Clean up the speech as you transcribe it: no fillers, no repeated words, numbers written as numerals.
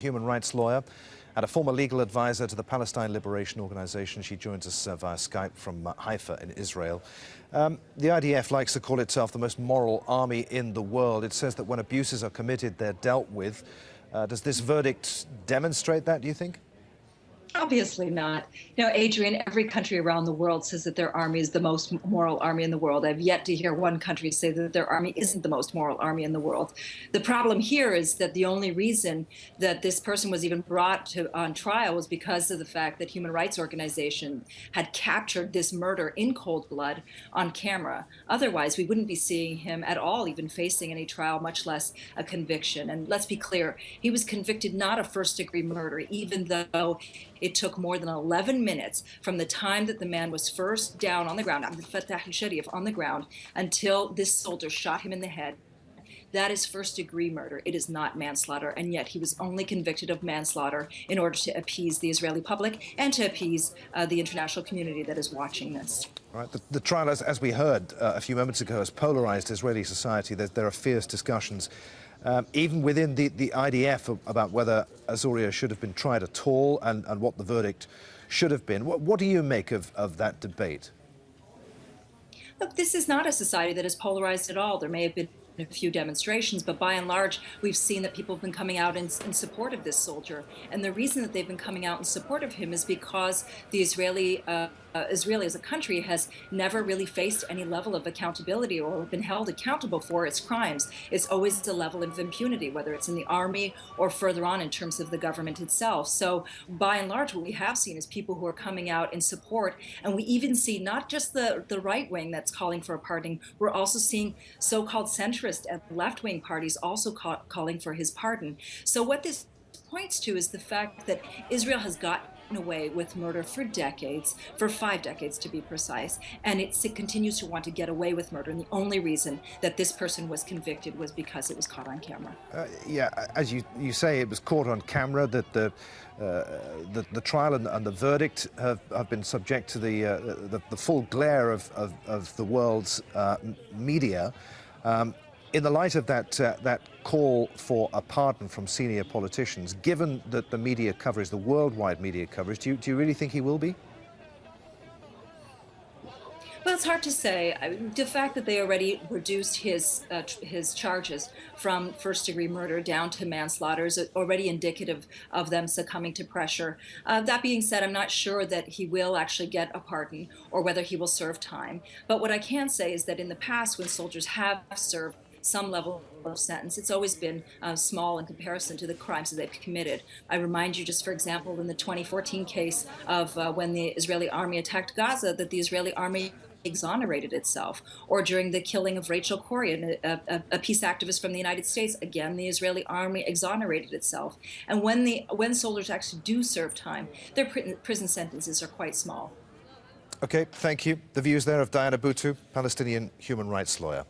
Human rights lawyer and a former legal advisor to the Palestine Liberation Organization. She joins us via Skype from Haifa in Israel. The IDF likes to call itself the most moral army in the world. It says that when abuses are committed, they're dealt with. Does this verdict demonstrate that, do you think? Obviously not. You know, Adrian, every country around the world says that their army is the most moral army in the world. I've yet to hear one country say that their army isn't the most moral army in the world. The problem here is that the only reason that this person was even brought on trial was because of the fact that human rights organizations had captured this murder in cold blood on camera. Otherwise, we wouldn't be seeing him at all even facing any trial, much less a conviction. And let's be clear, he was convicted not of first-degree murder, even though it took more than 11 minutes from the time that the man was first down on the ground, on the ground, until this soldier shot him in the head. That is first-degree murder. It is not manslaughter, and yet he was only convicted of manslaughter in order to appease the Israeli public and to appease the international community that is watching this. All right. The trial, as we heard a few moments ago, has polarized Israeli society. There are fierce discussions, even within the IDF, about whether Azoria should have been tried at all and what the verdict should have been. What do you make of that debate? Look, this is not a society that is polarized at all. There may have been a few demonstrations, but by and large, we've seen that people have been coming out in support of this soldier. And the reason that they've been coming out in support of him is because the Israeli as a country has never really faced any level of accountability or been held accountable for its crimes. It's always a level of impunity, whether it's in the army or further on in terms of the government itself. So by and large, what we have seen is people who are coming out in support, and we even see not just the right wing that's calling for a pardoning, we're also seeing so-called centrist and left-wing parties also calling for his pardon. So what this points to is the fact that Israel has gotten away with murder for decades, for 5 decades to be precise, and it continues to want to get away with murder. And the only reason that this person was convicted was because it was caught on camera. Yeah, as you say, it was caught on camera. That the trial and the verdict have been subject to the full glare of the world's media. In the light of that call for a pardon from senior politicians, given that the media coverage, the worldwide media coverage, do you really think he will be? Well, it's hard to say. The fact that they already reduced his charges from first-degree murder down to manslaughter is already indicative of them succumbing to pressure. That being said, I'm not sure that he will actually get a pardon or whether he will serve time. But what I can say is that in the past, when soldiers have served some level of sentence, it's always been small in comparison to the crimes that they've committed. I remind you, just for example, in the 2014 case of when the Israeli army attacked Gaza, that the Israeli army exonerated itself, or during the killing of Rachel Corrie, a peace activist from the United States, again, the Israeli army exonerated itself. And when soldiers actually do serve time, their prison sentences are quite small. Okay, thank you. The views there of Buttu, Palestinian human rights lawyer.